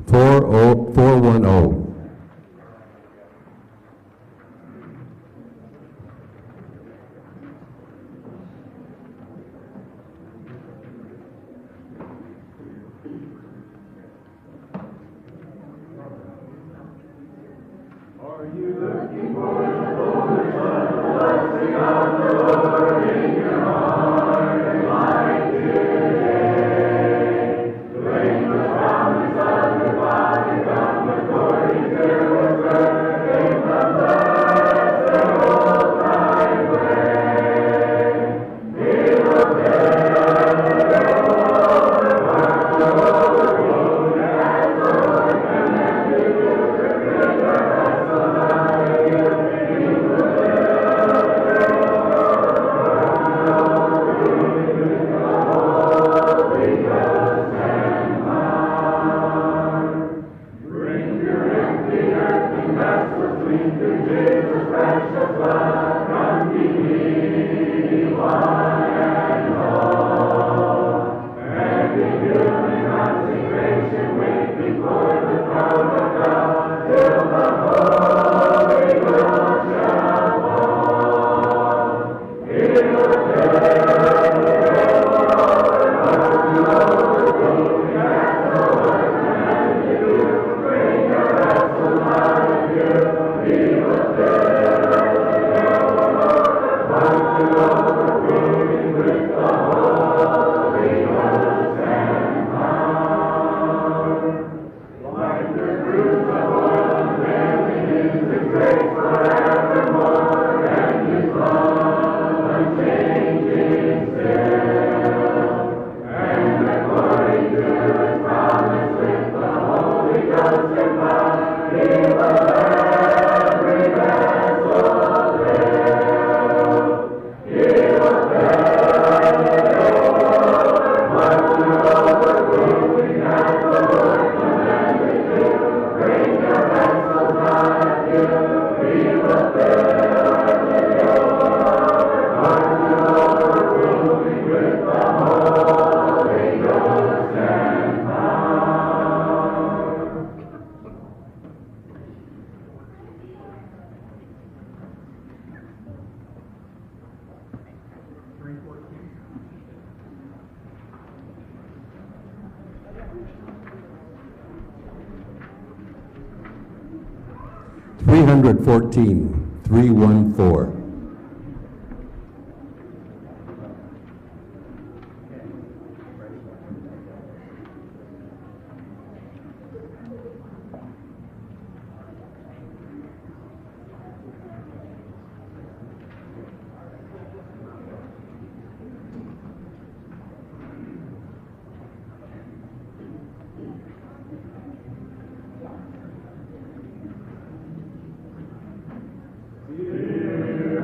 410. $314, 314. Here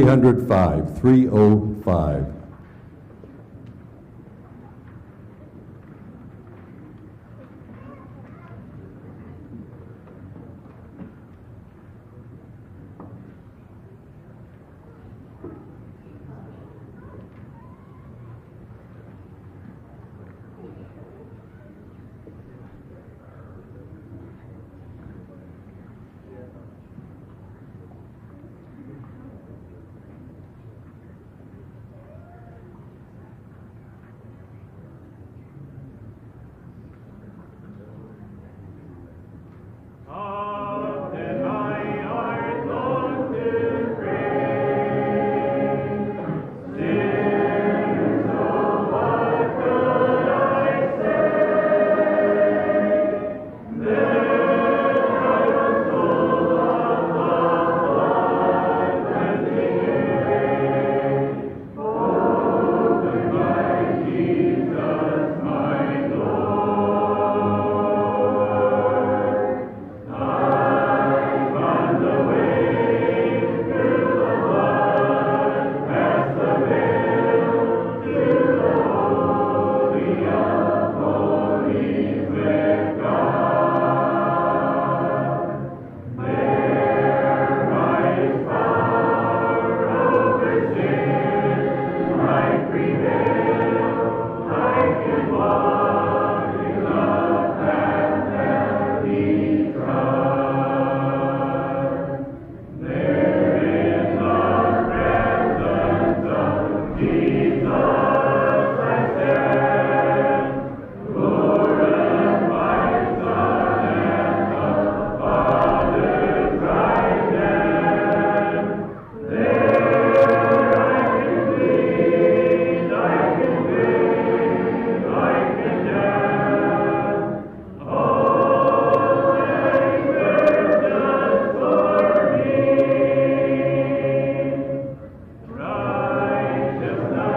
305, 305. Righteousness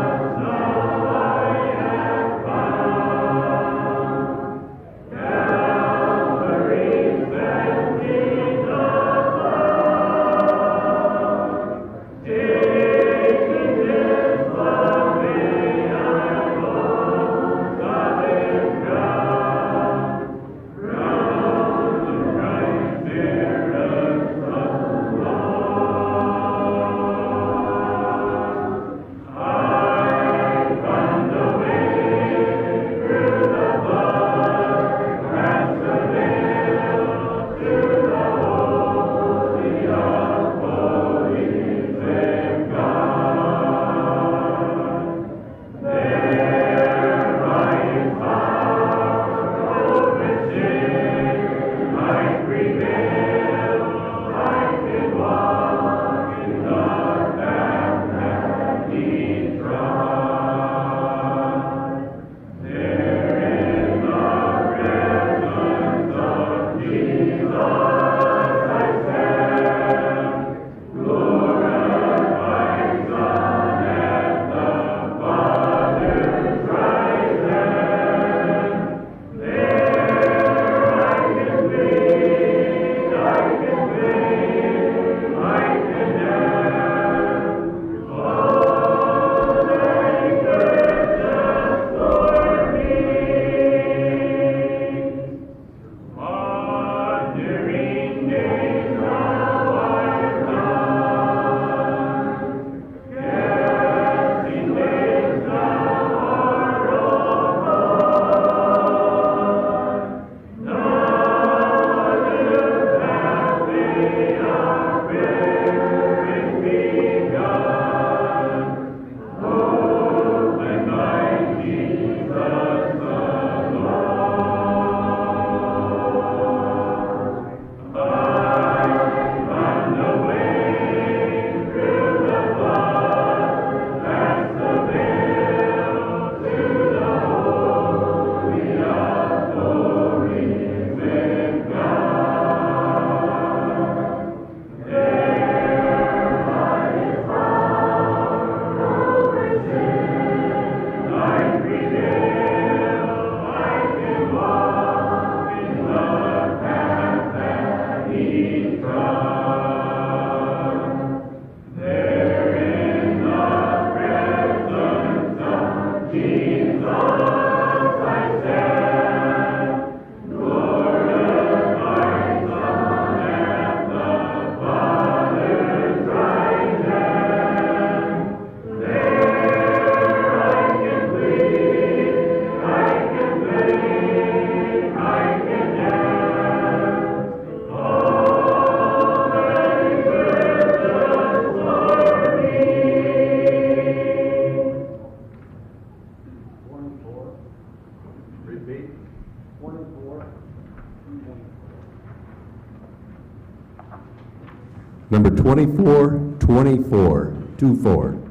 Number 2424, 24.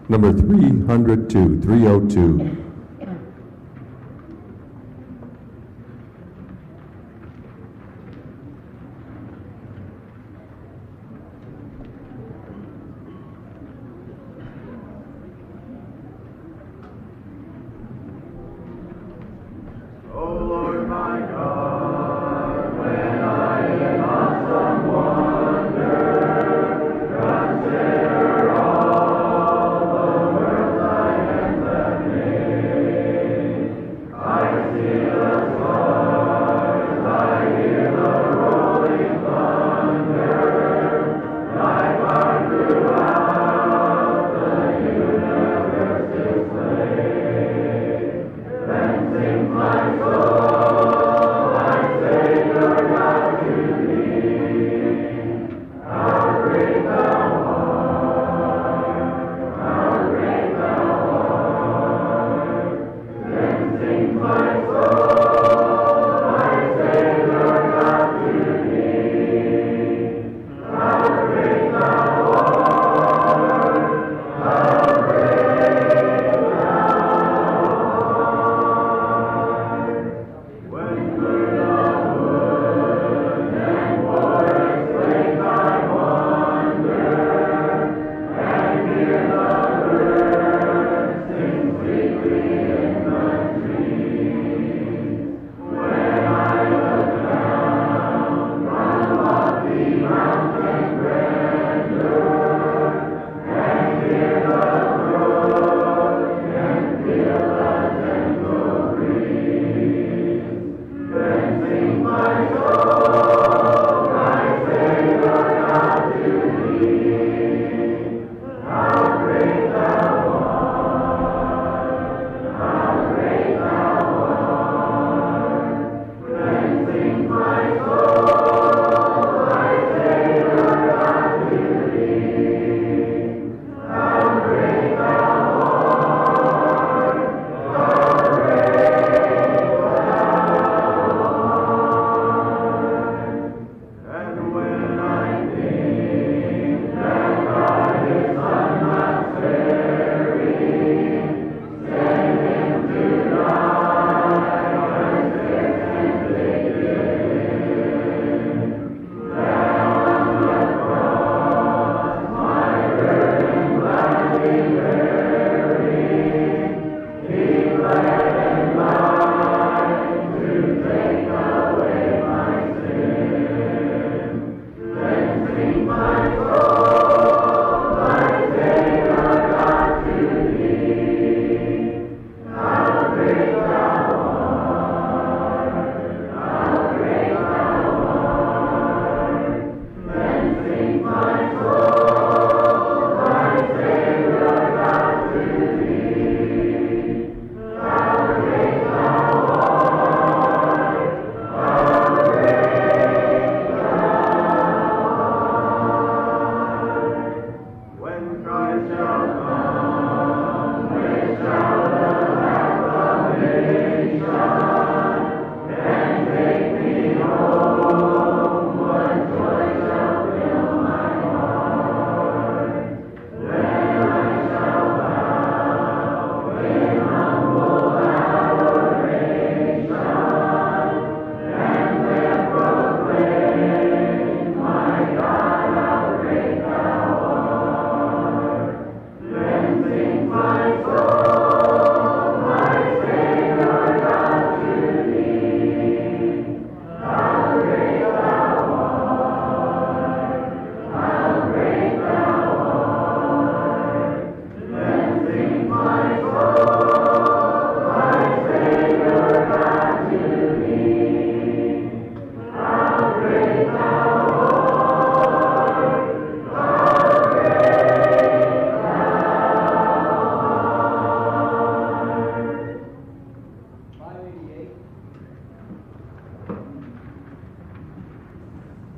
Number 302, 302. My soul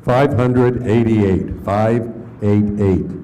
588, 588.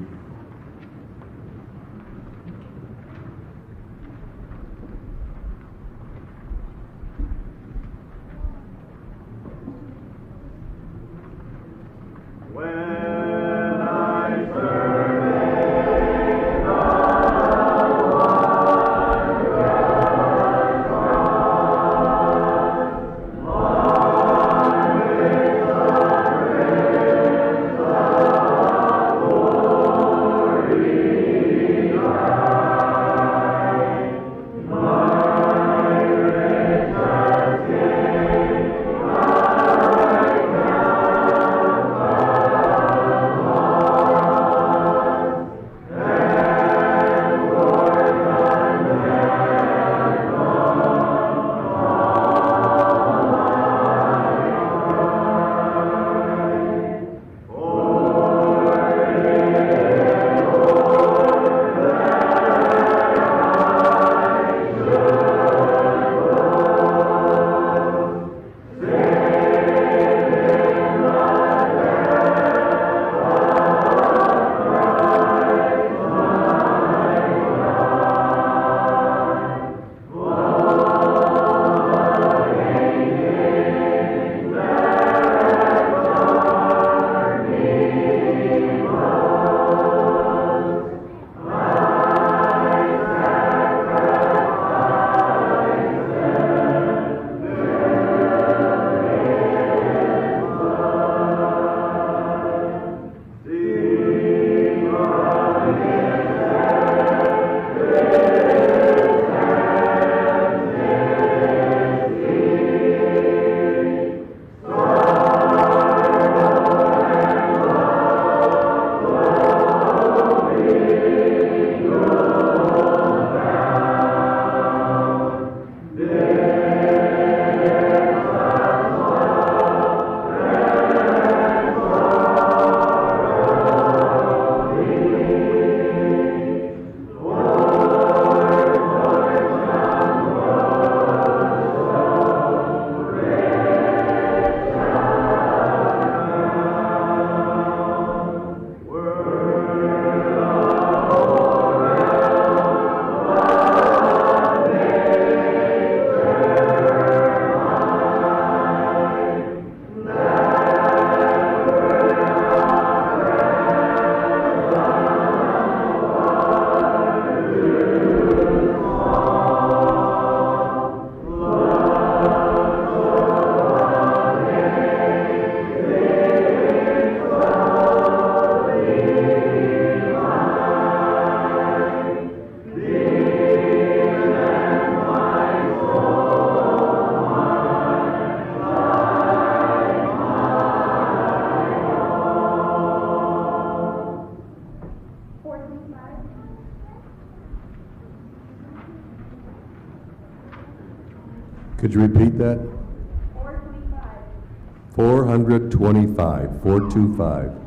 Could you repeat that? 425. 425, 425.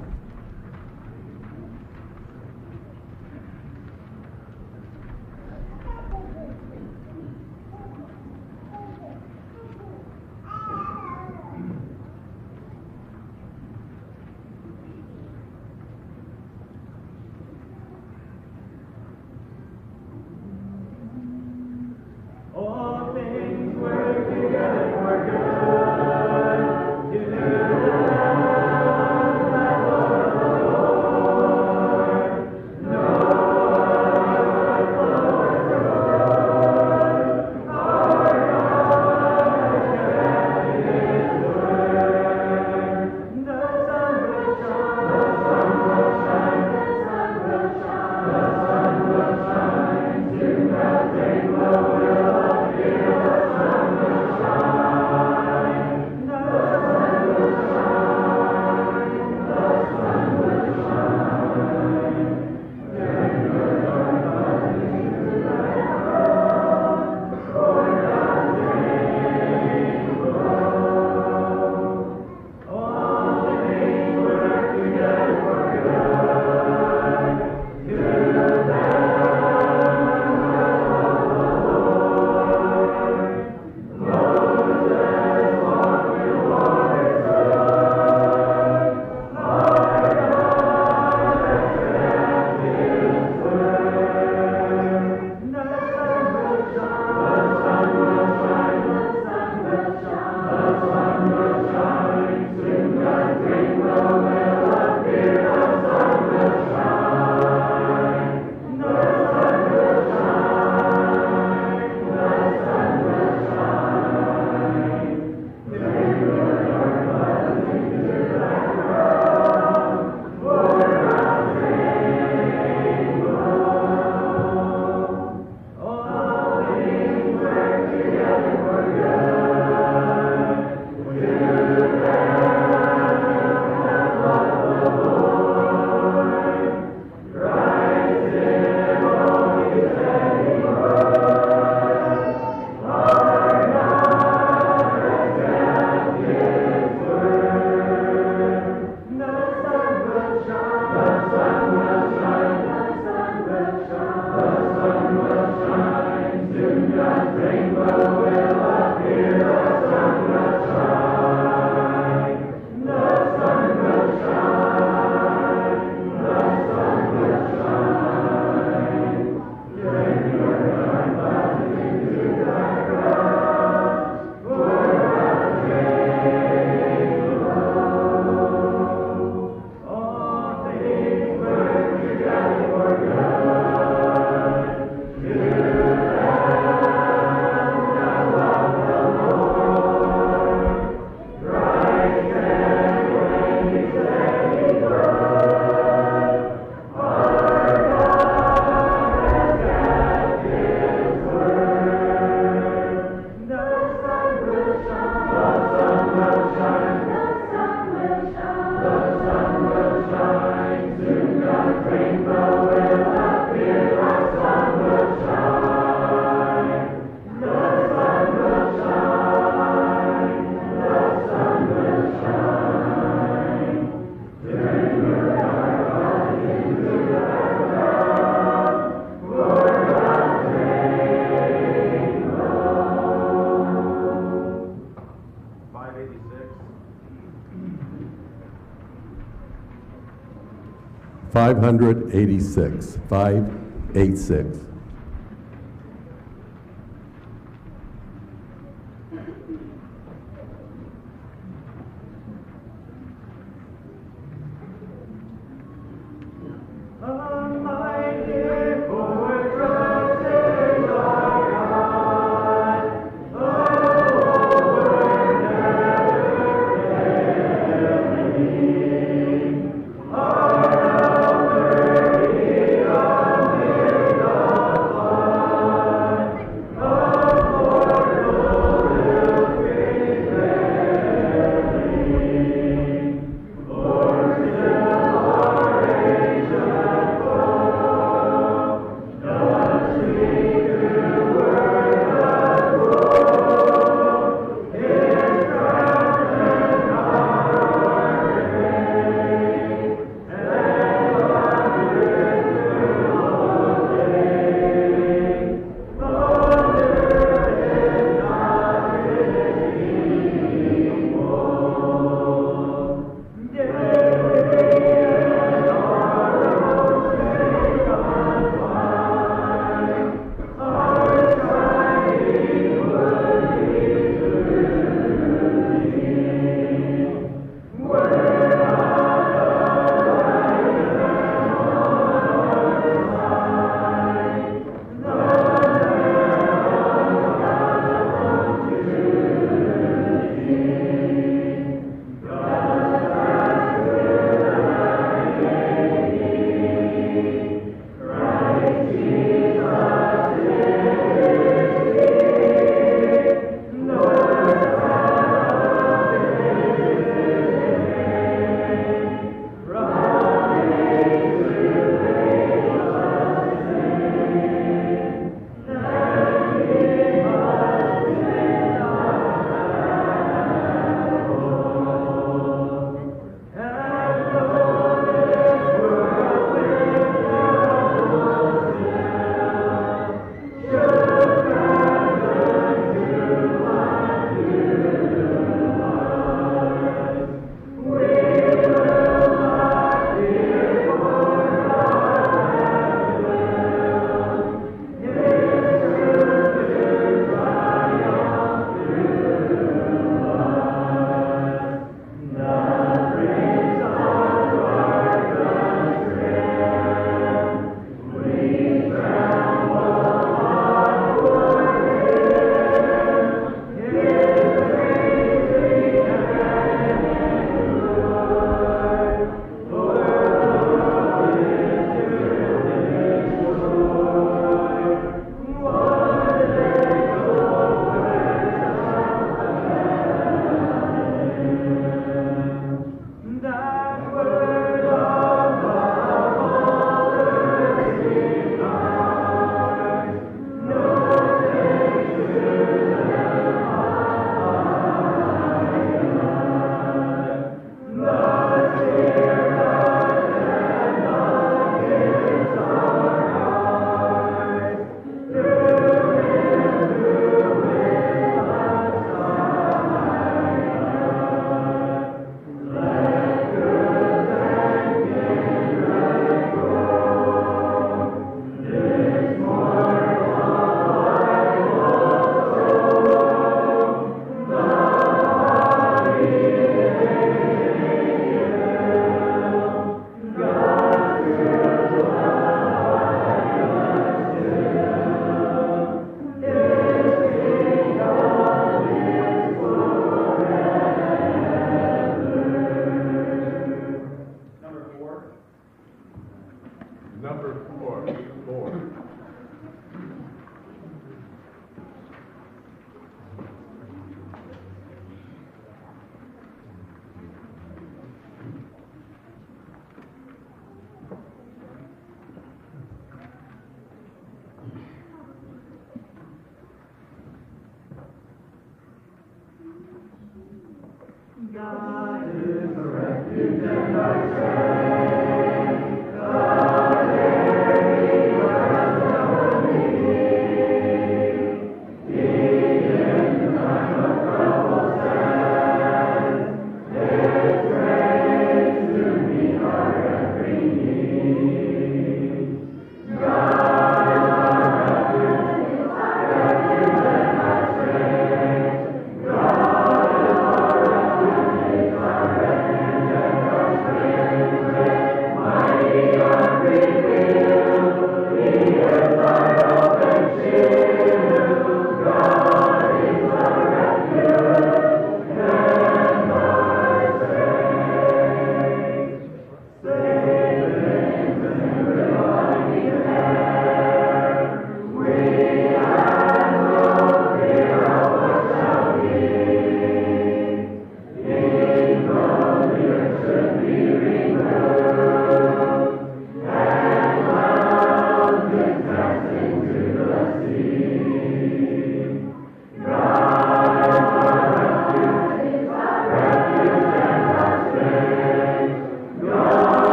586. 586.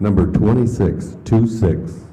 Number 2626.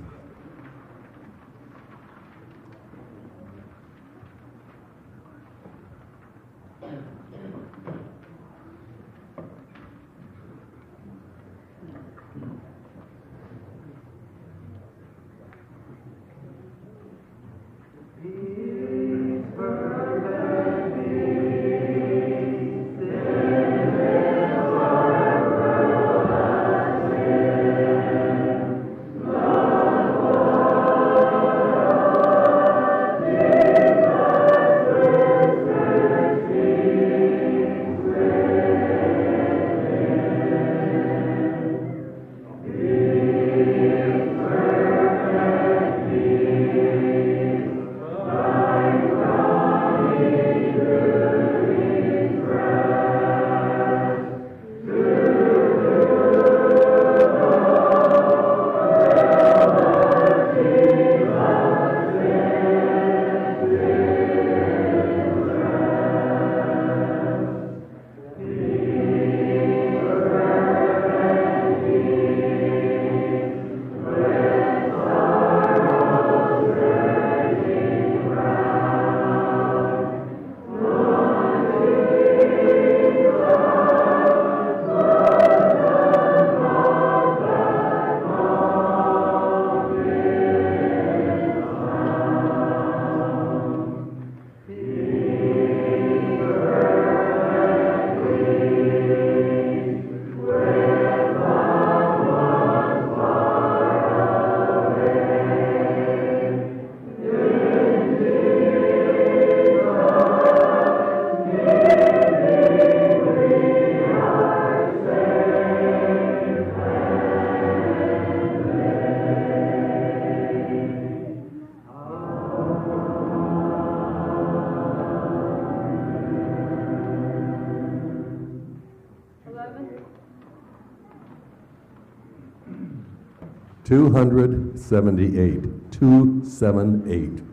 $278. 278.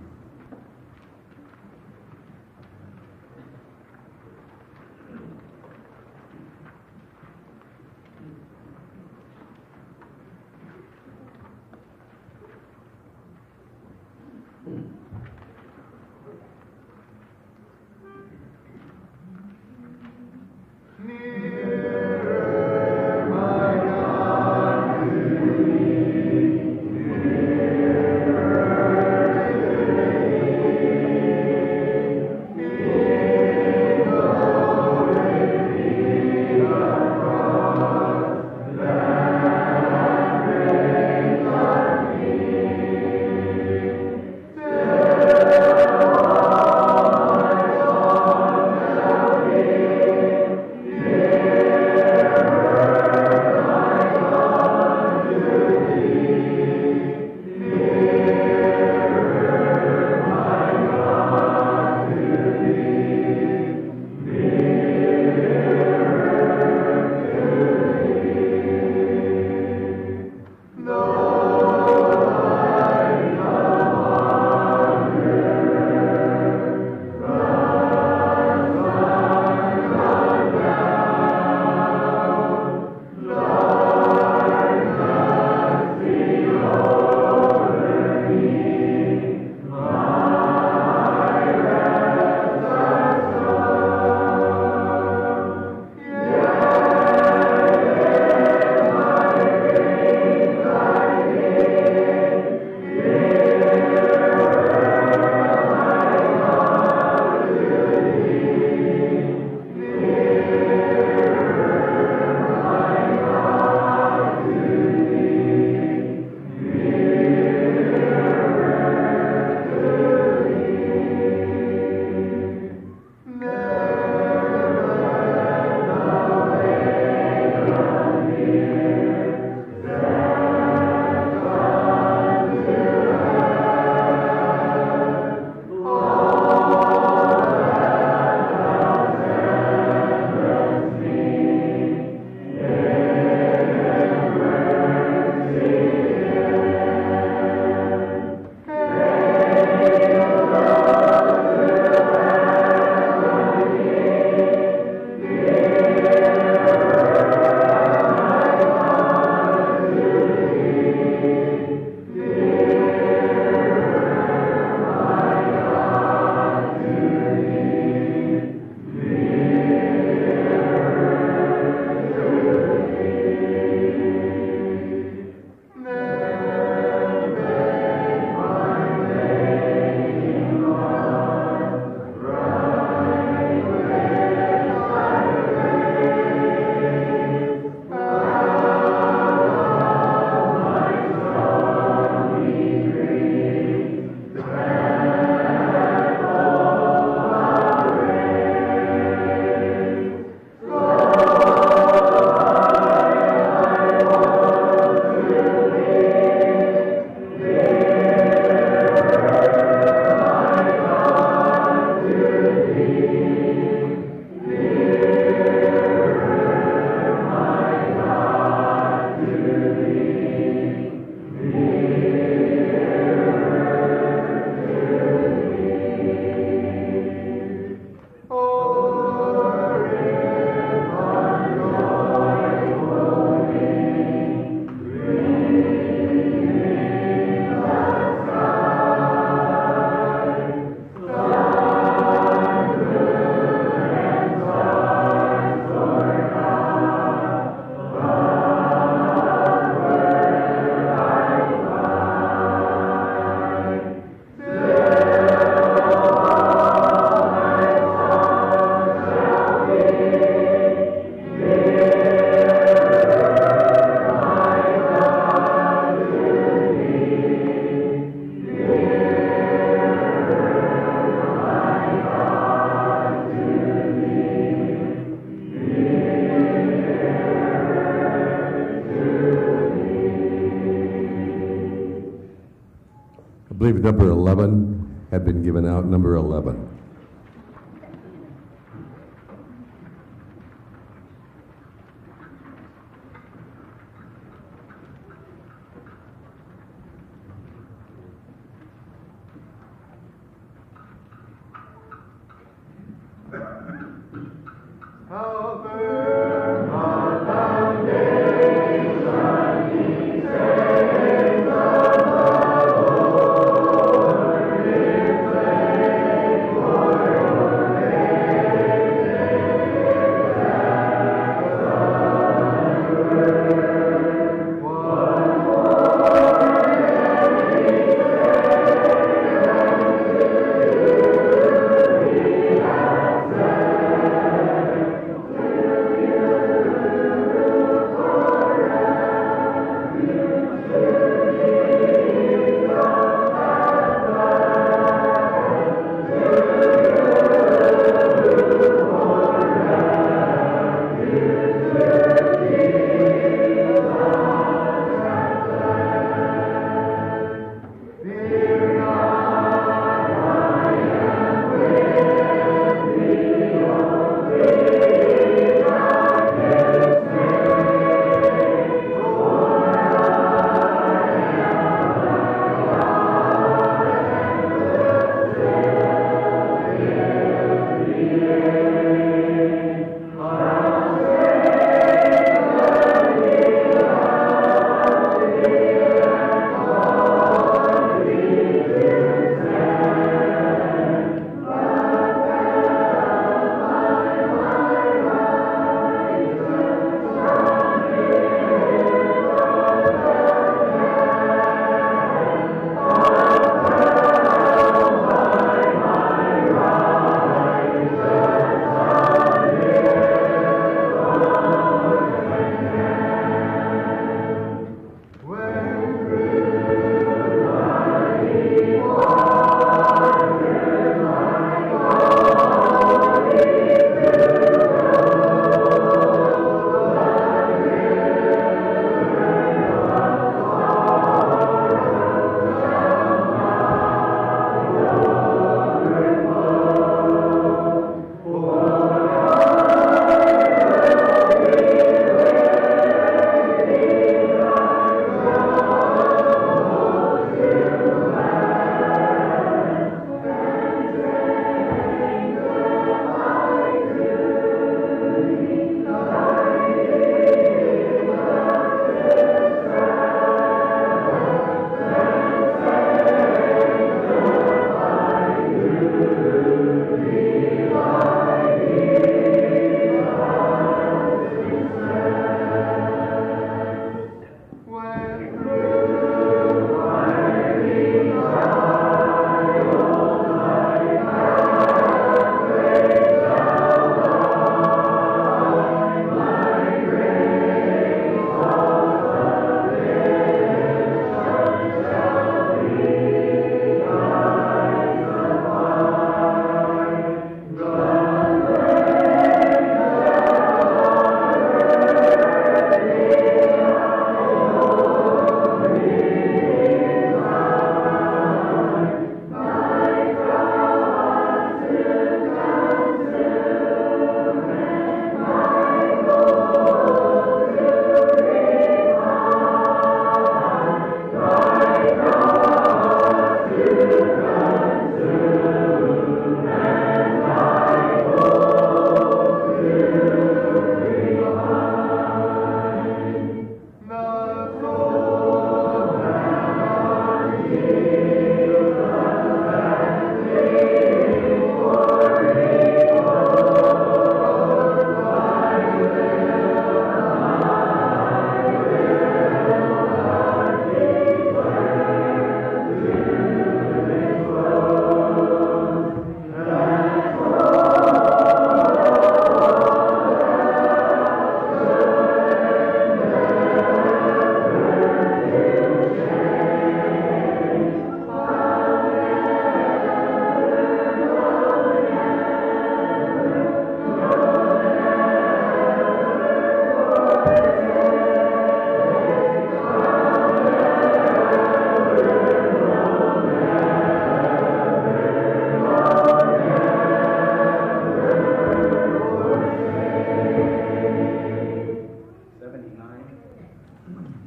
believe number 11 had been given out. Number 11. Foundation,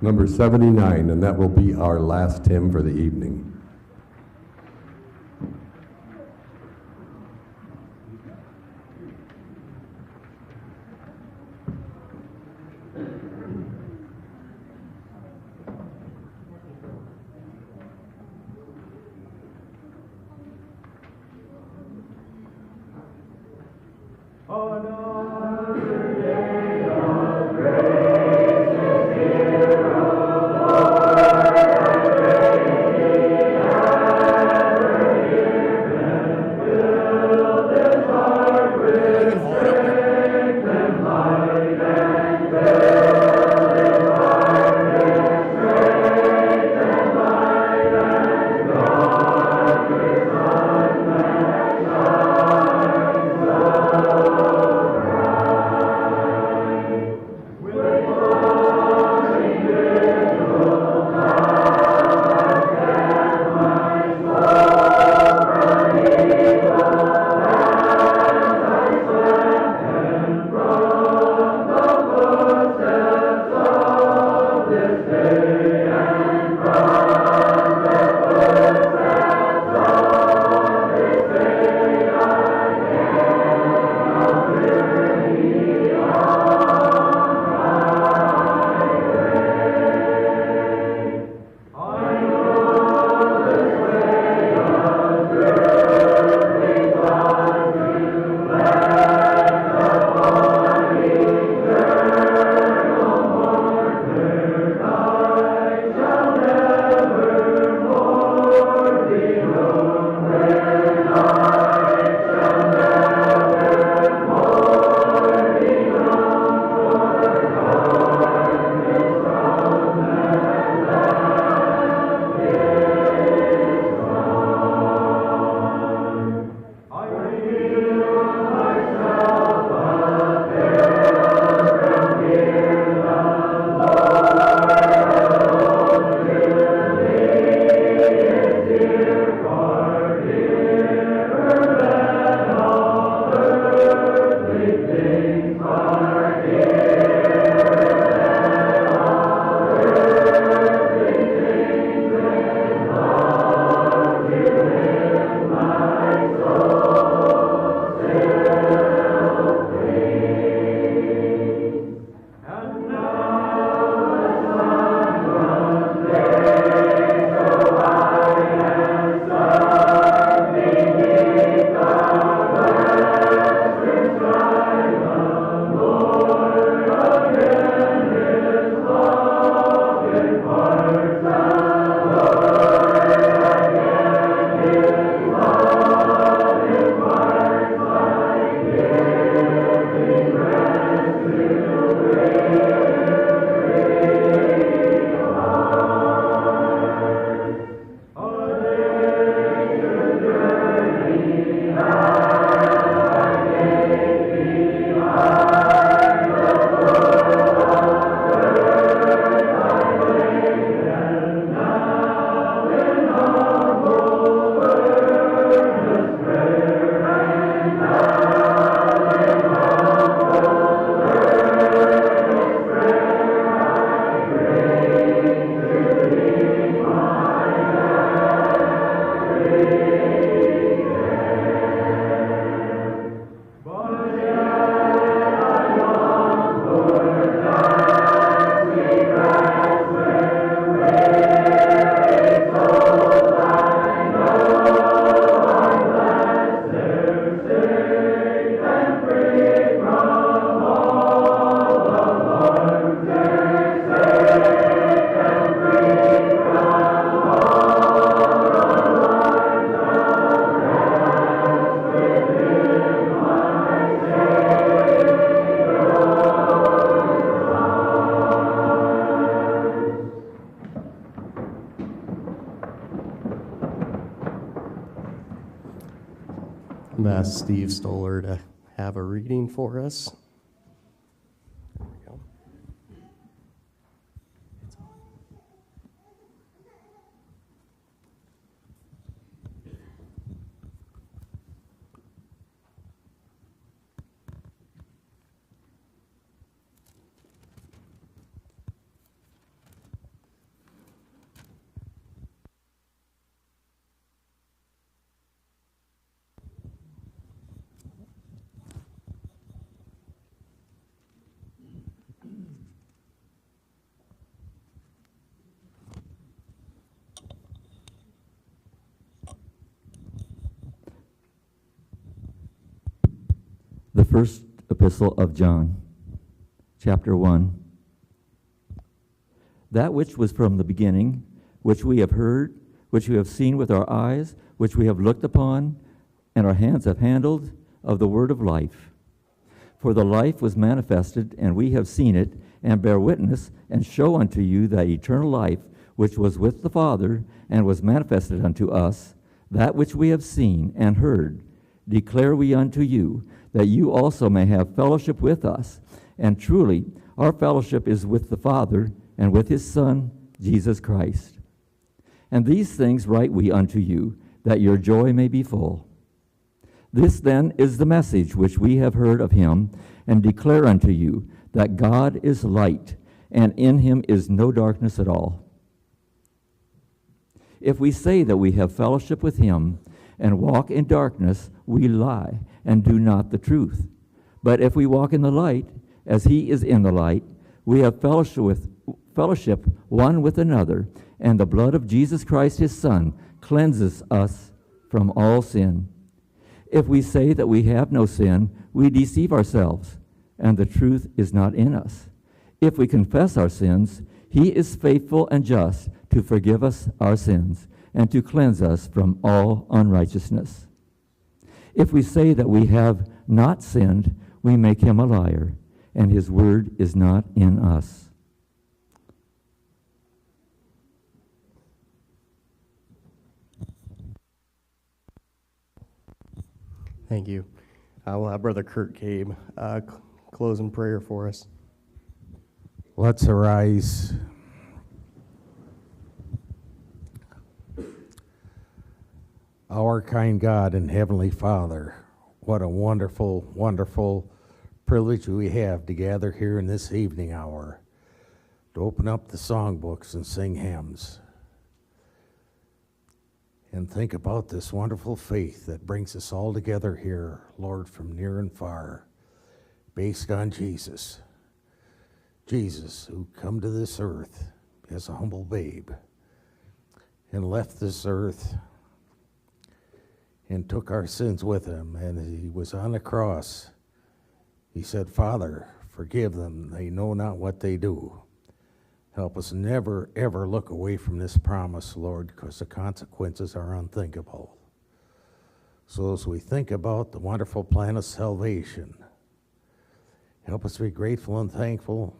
Number 79, and that will be our last hymn for the evening. I'm going to ask Steve Stoller to have a reading for us. There we go. first epistle of John, chapter 1. That which was from the beginning, which we have heard, which we have seen with our eyes, which we have looked upon, and our hands have handled, of the word of life. For the life was manifested, and we have seen it, and bear witness, and show unto you that eternal life, which was with the Father, and was manifested unto us. That which we have seen and heard, declare we unto you, that you also may have fellowship with us. And truly, our fellowship is with the Father, and with his Son, Jesus Christ. And these things write we unto you, that your joy may be full. This then is the message which we have heard of him, and declare unto you, that God is light, and in him is no darkness at all. If we say that we have fellowship with him, and walk in darkness, we lie, and do not the truth. But if we walk in the light, as he is in the light, we have fellowship one with another, and the blood of Jesus Christ his Son cleanses us from all sin. If we say that we have no sin, we deceive ourselves, and the truth is not in us. If we confess our sins, he is faithful and just to forgive us our sins and to cleanse us from all unrighteousness. If we say that we have not sinned, we make him a liar, and his word is not in us. Thank you. We'll have Brother Kurt Gabe close in prayer for us. Let's arise. Our kind God and Heavenly Father, what a wonderful, wonderful privilege we have to gather here in this evening hour to open up the songbooks and sing hymns and think about this wonderful faith that brings us all together here, Lord, from near and far, based on Jesus. Jesus, who come to this earth as a humble babe and left this earth and took our sins with him. And he was on the cross. He said, Father, forgive them. They know not what they do. Help us never, ever look away from this promise, Lord, because the consequences are unthinkable. So as we think about the wonderful plan of salvation, help us be grateful and thankful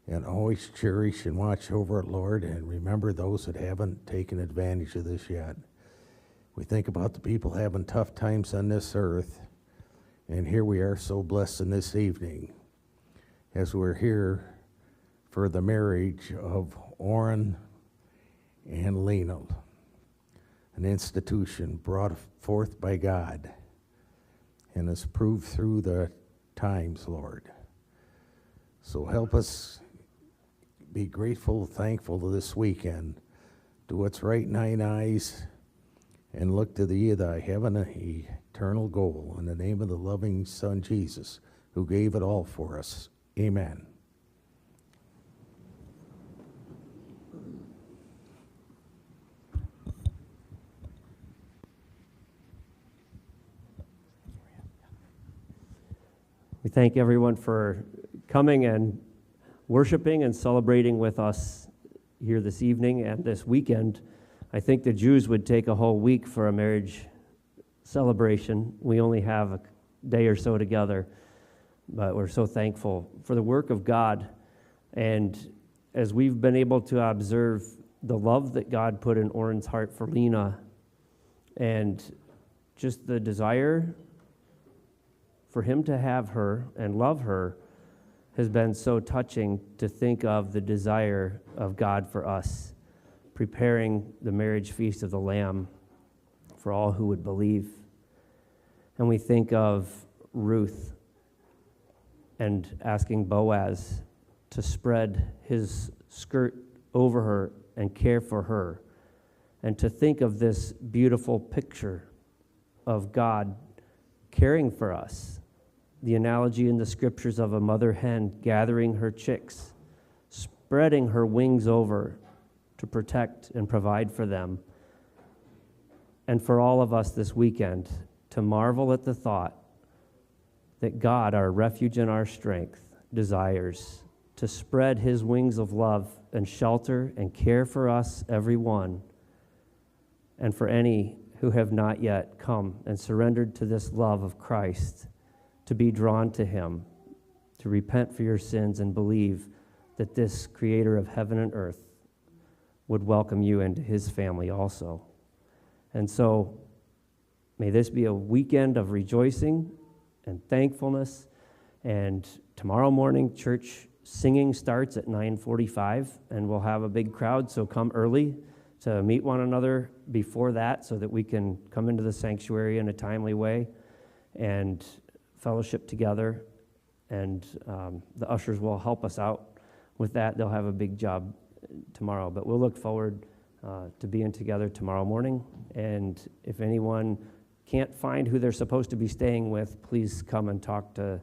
and always cherish and watch over it, Lord, and remember those that haven't taken advantage of this yet. We think about the people having tough times on this earth, and here we are so blessed in this evening as we're here for the marriage of Orrin and Lena, an institution brought forth by God and is proved through the times, Lord. So help us be grateful, thankful to this weekend, do what's right in thine eyes, and look to thee, thy heaven, eternal goal, in the name of the loving Son, Jesus, who gave it all for us. Amen. We thank everyone for coming and worshiping and celebrating with us here this evening and this weekend. I think the Jews would take a whole week for a marriage celebration. We only have a day or so together, but we're so thankful for the work of God. And as we've been able to observe the love that God put in Orrin's heart for Lena and just the desire for him to have her and love her has been so touching to think of the desire of God for us, preparing the marriage feast of the Lamb for all who would believe. And we think of Ruth and asking Boaz to spread his skirt over her and care for her, and to think of this beautiful picture of God caring for us. The analogy in the scriptures of a mother hen gathering her chicks, spreading her wings over to protect and provide for them. And for all of us this weekend to marvel at the thought that God, our refuge and our strength, desires to spread his wings of love and shelter and care for us, every one, and for any who have not yet come and surrendered to this love of Christ, to be drawn to him, to repent for your sins and believe that this creator of heaven and earth would welcome you into his family also. And so may this be a weekend of rejoicing and thankfulness. And tomorrow morning, church singing starts at 9:45, and we'll have a big crowd, so come early to meet one another before that so that we can come into the sanctuary in a timely way and fellowship together. And the ushers will help us out with that. They'll have a big job tomorrow, but we'll look forward to being together tomorrow morning. And if anyone can't find who they're supposed to be staying with, please come and talk to